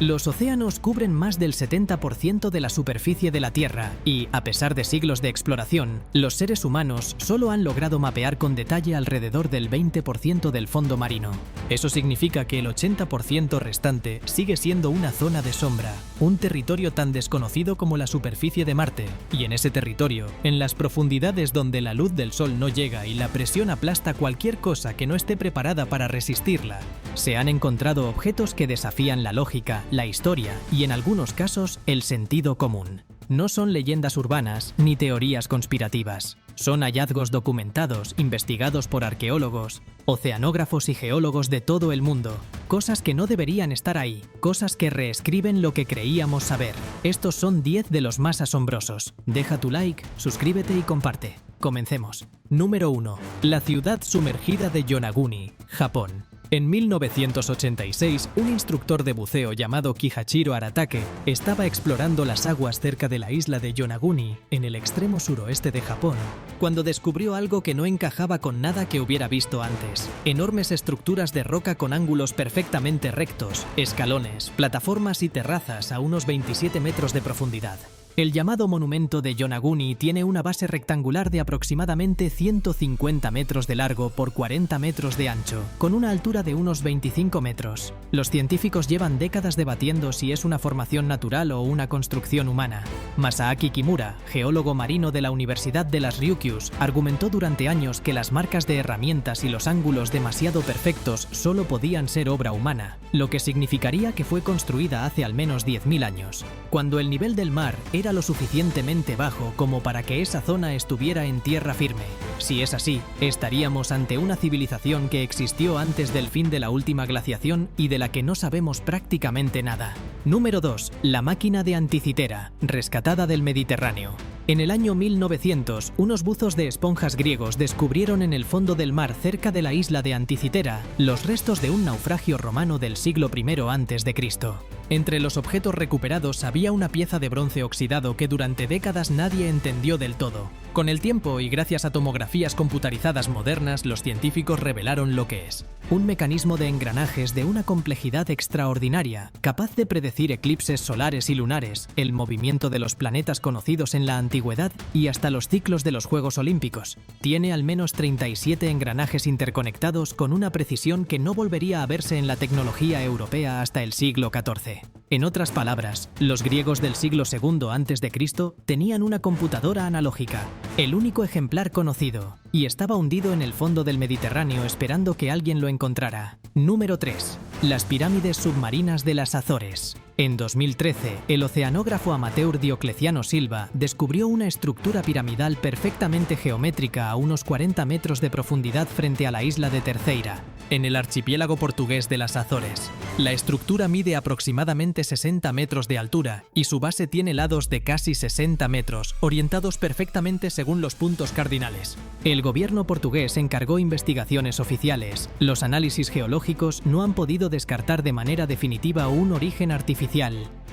Los océanos cubren más del 70% de la superficie de la Tierra y, a pesar de siglos de exploración, los seres humanos solo han logrado mapear con detalle alrededor del 20% del fondo marino. Eso significa que el 80% restante sigue siendo una zona de sombra, un territorio tan desconocido como la superficie de Marte, y en ese territorio, en las profundidades donde la luz del sol no llega y la presión aplasta cualquier cosa que no esté preparada para resistirla, se han encontrado objetos que desafían la lógica, la historia y, en algunos casos, el sentido común. No son leyendas urbanas ni teorías conspirativas. Son hallazgos documentados, investigados por arqueólogos, oceanógrafos y geólogos de todo el mundo. Cosas que no deberían estar ahí, cosas que reescriben lo que creíamos saber. Estos son 10 de los más asombrosos. Deja tu like, suscríbete y comparte. Comencemos. Número 1. La ciudad sumergida de Yonaguni, Japón. En 1986, un instructor de buceo llamado Kihachiro Aratake estaba explorando las aguas cerca de la isla de Yonaguni, en el extremo suroeste de Japón, cuando descubrió algo que no encajaba con nada que hubiera visto antes. Enormes estructuras de roca con ángulos perfectamente rectos, escalones, plataformas y terrazas a unos 27 metros de profundidad. El llamado monumento de Yonaguni tiene una base rectangular de aproximadamente 150 metros de largo por 40 metros de ancho, con una altura de unos 25 metros. Los científicos llevan décadas debatiendo si es una formación natural o una construcción humana. Masaaki Kimura, geólogo marino de la Universidad de las Ryukyus, argumentó durante años que las marcas de herramientas y los ángulos demasiado perfectos solo podían ser obra humana, lo que significaría que fue construida hace al menos 10.000 años, cuando el nivel del mar era lo suficientemente bajo como para que esa zona estuviera en tierra firme. Si es así, estaríamos ante una civilización que existió antes del fin de la última glaciación y de la que no sabemos prácticamente nada. Número 2. La máquina de Anticitera, rescatada del Mediterráneo. En el año 1900, unos buzos de esponjas griegos descubrieron en el fondo del mar cerca de la isla de Anticitera los restos de un naufragio romano del siglo I a.C. Entre los objetos recuperados había una pieza de bronce oxidado que durante décadas nadie entendió del todo. Con el tiempo y gracias a tomografías computarizadas modernas, los científicos revelaron lo que es: un mecanismo de engranajes de una complejidad extraordinaria, capaz de predecir eclipses solares y lunares, el movimiento de los planetas conocidos en la antigüedad y hasta los ciclos de los Juegos Olímpicos. Tiene al menos 37 engranajes interconectados con una precisión que no volvería a verse en la tecnología europea hasta el siglo XIV. En otras palabras, los griegos del siglo II a.C. tenían una computadora analógica, el único ejemplar conocido, y estaba hundido en el fondo del Mediterráneo esperando que alguien lo encontrara. Número 3. Las pirámides submarinas de las Azores. En 2013, el oceanógrafo amateur Diocleciano Silva descubrió una estructura piramidal perfectamente geométrica a unos 40 metros de profundidad frente a la isla de Terceira, en el archipiélago portugués de las Azores. La estructura mide aproximadamente 60 metros de altura y su base tiene lados de casi 60 metros, orientados perfectamente según los puntos cardinales. El gobierno portugués encargó investigaciones oficiales. Los análisis geológicos no han podido descartar de manera definitiva un origen artificial.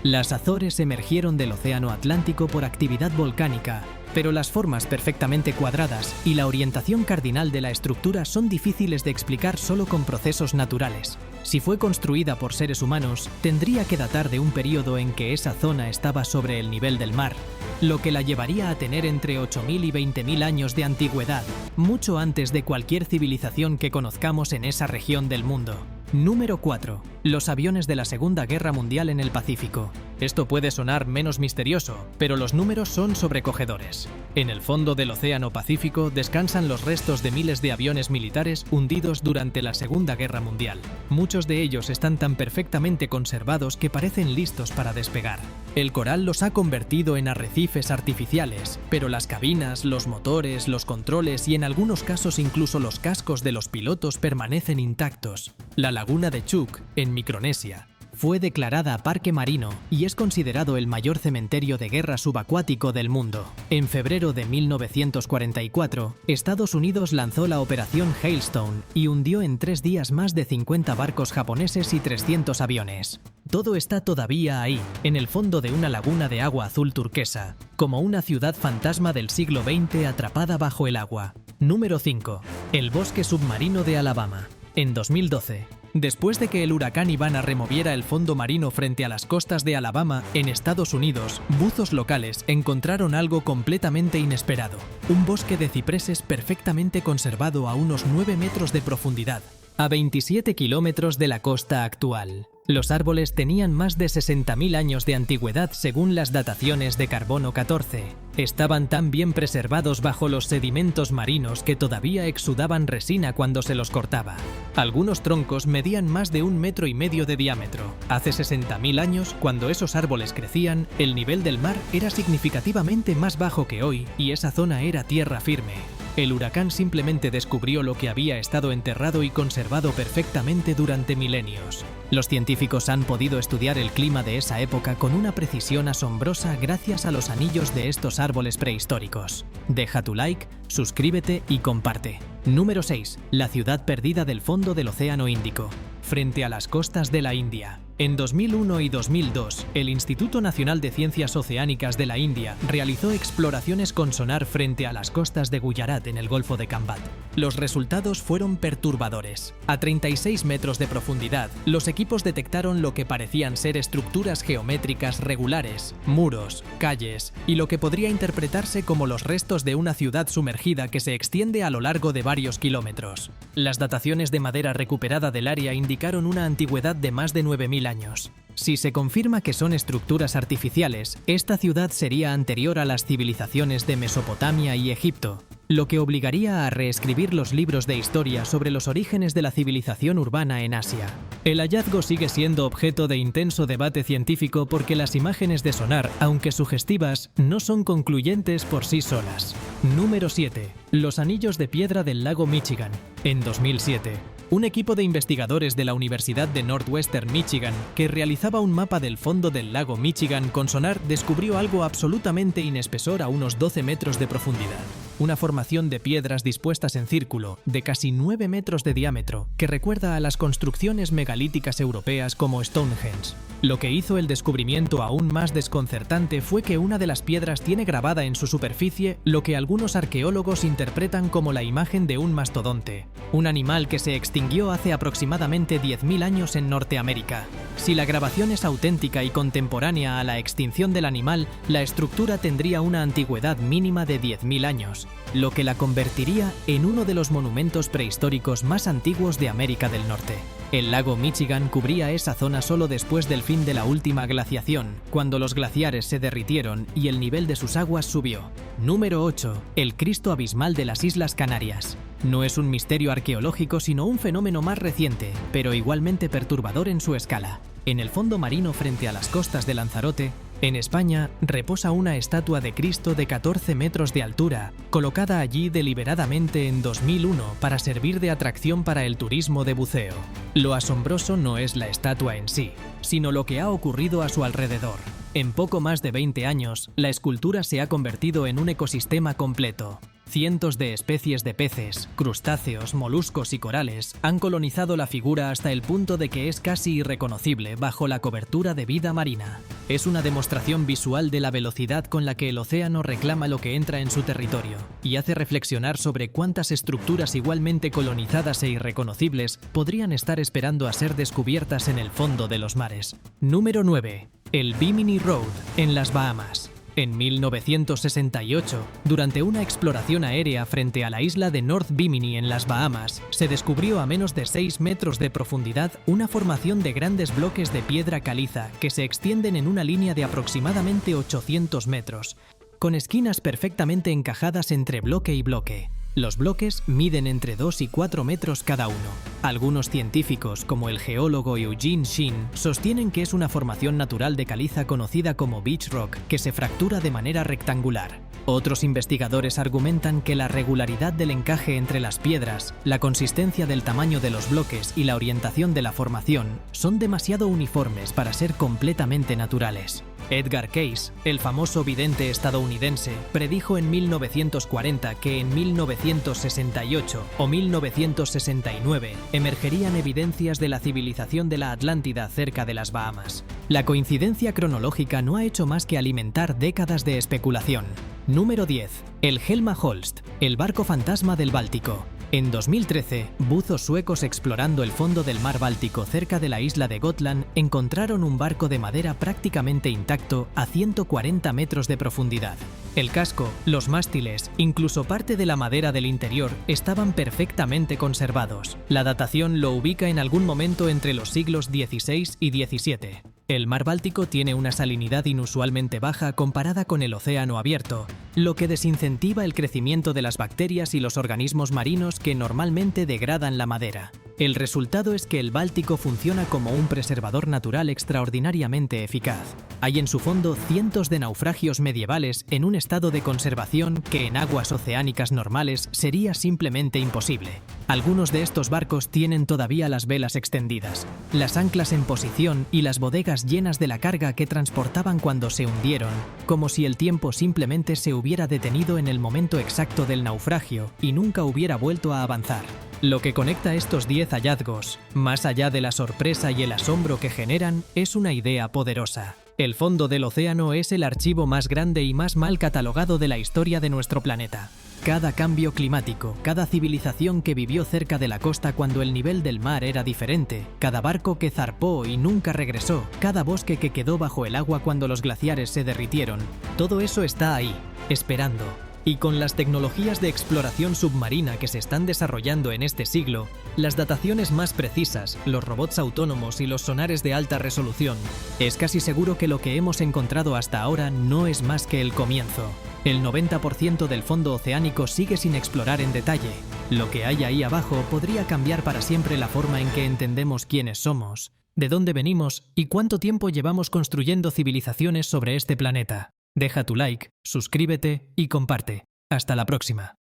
Las Azores emergieron del Océano Atlántico por actividad volcánica, pero las formas perfectamente cuadradas y la orientación cardinal de la estructura son difíciles de explicar solo con procesos naturales. Si fue construida por seres humanos, tendría que datar de un periodo en que esa zona estaba sobre el nivel del mar, lo que la llevaría a tener entre 8.000 y 20.000 años de antigüedad, mucho antes de cualquier civilización que conozcamos en esa región del mundo. Número 4. Los aviones de la Segunda Guerra Mundial en el Pacífico. Esto puede sonar menos misterioso, pero los números son sobrecogedores. En el fondo del Océano Pacífico descansan los restos de miles de aviones militares hundidos durante la Segunda Guerra Mundial. Muchos de ellos están tan perfectamente conservados que parecen listos para despegar. El coral los ha convertido en arrecifes artificiales, pero las cabinas, los motores, los controles y en algunos casos incluso los cascos de los pilotos permanecen intactos. La laguna de Chuuk, en Micronesia, fue declarada Parque Marino y es considerado el mayor cementerio de guerra subacuático del mundo. En febrero de 1944, Estados Unidos lanzó la Operación Hailstone y hundió en 3 días más de 50 barcos japoneses y 300 aviones. Todo está todavía ahí, en el fondo de una laguna de agua azul turquesa, como una ciudad fantasma del siglo XX atrapada bajo el agua. Número 5. El bosque submarino de Alabama. En 2012, Después de que el huracán Ivana removiera el fondo marino frente a las costas de Alabama, en Estados Unidos, buzos locales encontraron algo completamente inesperado: un bosque de cipreses perfectamente conservado a unos 9 metros de profundidad, a 27 kilómetros de la costa actual. Los árboles tenían más de 60.000 años de antigüedad según las dataciones de carbono 14. Estaban tan bien preservados bajo los sedimentos marinos que todavía exudaban resina cuando se los cortaba. Algunos troncos medían más de 1,5 metros de diámetro. Hace 60.000 años, cuando esos árboles crecían, el nivel del mar era significativamente más bajo que hoy y esa zona era tierra firme. El huracán simplemente descubrió lo que había estado enterrado y conservado perfectamente durante milenios. Los científicos han podido estudiar el clima de esa época con una precisión asombrosa gracias a los anillos de estos árboles prehistóricos. Deja tu like, suscríbete y comparte. Número 6. La ciudad perdida del fondo del Océano Índico, frente a las costas de la India. En 2001 y 2002, el Instituto Nacional de Ciencias Oceánicas de la India realizó exploraciones con sonar frente a las costas de Gujarat en el Golfo de Cambat. Los resultados fueron perturbadores. A 36 metros de profundidad, los equipos detectaron lo que parecían ser estructuras geométricas regulares, muros, calles y lo que podría interpretarse como los restos de una ciudad sumergida que se extiende a lo largo de varios kilómetros. Las dataciones de madera recuperada del área indicaron una antigüedad de más de 9.000 años. Si se confirma que son estructuras artificiales, esta ciudad sería anterior a las civilizaciones de Mesopotamia y Egipto, lo que obligaría a reescribir los libros de historia sobre los orígenes de la civilización urbana en Asia. El hallazgo sigue siendo objeto de intenso debate científico porque las imágenes de sonar, aunque sugestivas, no son concluyentes por sí solas. Número 7. Los anillos de piedra del lago Michigan. En 2007, un equipo de investigadores de la Universidad de Northwestern Michigan, que realizaba un mapa del fondo del lago Michigan con sonar, descubrió algo absolutamente inespesor a unos 12 metros de profundidad. Una formación de piedras dispuestas en círculo, de casi 9 metros de diámetro, que recuerda a las construcciones megalíticas europeas como Stonehenge. Lo que hizo el descubrimiento aún más desconcertante fue que una de las piedras tiene grabada en su superficie lo que algunos arqueólogos interpretan como la imagen de un mastodonte, un animal que se extinguió hace aproximadamente 10.000 años en Norteamérica. Si la grabación es auténtica y contemporánea a la extinción del animal, la estructura tendría una antigüedad mínima de 10.000 años, lo que la convertiría en uno de los monumentos prehistóricos más antiguos de América del Norte. El lago Michigan cubría esa zona solo después del fin de la última glaciación, cuando los glaciares se derritieron y el nivel de sus aguas subió. Número 8. El Cristo abismal de las Islas Canarias. No es un misterio arqueológico sino un fenómeno más reciente, pero igualmente perturbador en su escala. En el fondo marino frente a las costas de Lanzarote, en España, reposa una estatua de Cristo de 14 metros de altura, colocada allí deliberadamente en 2001 para servir de atracción para el turismo de buceo. Lo asombroso no es la estatua en sí, sino lo que ha ocurrido a su alrededor. En poco más de 20 años, la escultura se ha convertido en un ecosistema completo. Cientos de especies de peces, crustáceos, moluscos y corales han colonizado la figura hasta el punto de que es casi irreconocible bajo la cobertura de vida marina. Es una demostración visual de la velocidad con la que el océano reclama lo que entra en su territorio y hace reflexionar sobre cuántas estructuras igualmente colonizadas e irreconocibles podrían estar esperando a ser descubiertas en el fondo de los mares. Número 9. El Bimini Road, en las Bahamas. En 1968, durante una exploración aérea frente a la isla de North Bimini en las Bahamas, se descubrió a menos de 6 metros de profundidad una formación de grandes bloques de piedra caliza que se extienden en una línea de aproximadamente 800 metros, con esquinas perfectamente encajadas entre bloque y bloque. Los bloques miden entre 2 y 4 metros cada uno. Algunos científicos, como el geólogo Eugene Sheen, sostienen que es una formación natural de caliza conocida como beach rock, que se fractura de manera rectangular. Otros investigadores argumentan que la regularidad del encaje entre las piedras, la consistencia del tamaño de los bloques y la orientación de la formación son demasiado uniformes para ser completamente naturales. Edgar Cayce, el famoso vidente estadounidense, predijo en 1940 que en 1968 o 1969 emergerían evidencias de la civilización de la Atlántida cerca de las Bahamas. La coincidencia cronológica no ha hecho más que alimentar décadas de especulación. Número 10. El Helma Holst, el barco fantasma del Báltico. En 2013, buzos suecos explorando el fondo del mar Báltico cerca de la isla de Gotland encontraron un barco de madera prácticamente intacto a 140 metros de profundidad. El casco, los mástiles, incluso parte de la madera del interior estaban perfectamente conservados. La datación lo ubica en algún momento entre los siglos XVI y XVII. El mar Báltico tiene una salinidad inusualmente baja comparada con el océano abierto, lo que desincentiva el crecimiento de las bacterias y los organismos marinos que normalmente degradan la madera. El resultado es que el Báltico funciona como un preservador natural extraordinariamente eficaz. Hay en su fondo cientos de naufragios medievales en un estado de conservación que en aguas oceánicas normales sería simplemente imposible. Algunos de estos barcos tienen todavía las velas extendidas, las anclas en posición y las bodegas llenas de la carga que transportaban cuando se hundieron, como si el tiempo simplemente se hubiera detenido en el momento exacto del naufragio y nunca hubiera vuelto a avanzar. Lo que conecta estos 10 hallazgos, más allá de la sorpresa y el asombro que generan, es una idea poderosa. El fondo del océano es el archivo más grande y más mal catalogado de la historia de nuestro planeta. Cada cambio climático, cada civilización que vivió cerca de la costa cuando el nivel del mar era diferente, cada barco que zarpó y nunca regresó, cada bosque que quedó bajo el agua cuando los glaciares se derritieron, todo eso está ahí, esperando. Y con las tecnologías de exploración submarina que se están desarrollando en este siglo, las dataciones más precisas, los robots autónomos y los sonares de alta resolución, es casi seguro que lo que hemos encontrado hasta ahora no es más que el comienzo. El 90% del fondo oceánico sigue sin explorar en detalle. Lo que hay ahí abajo podría cambiar para siempre la forma en que entendemos quiénes somos, de dónde venimos y cuánto tiempo llevamos construyendo civilizaciones sobre este planeta. Deja tu like, suscríbete y comparte. Hasta la próxima.